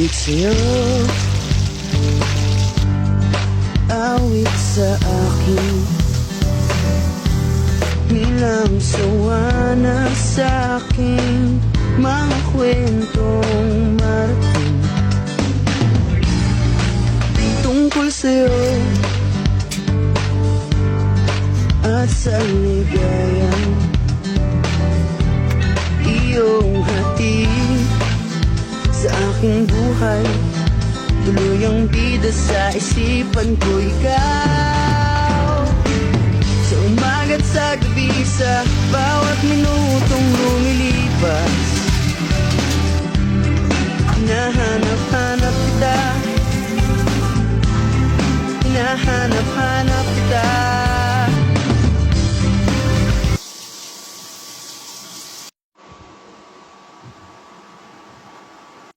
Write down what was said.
pag-ibig sa'yo, awit sa akin, bilang sawa na sa'king mga kwentong marating tungkol sa'yo at sa ligayang iyong hatid sa aking buhay. Tuluyang bida sa isipan ko ikaw, sa umaga't sa gabi, sa bawat minutong lumilipas.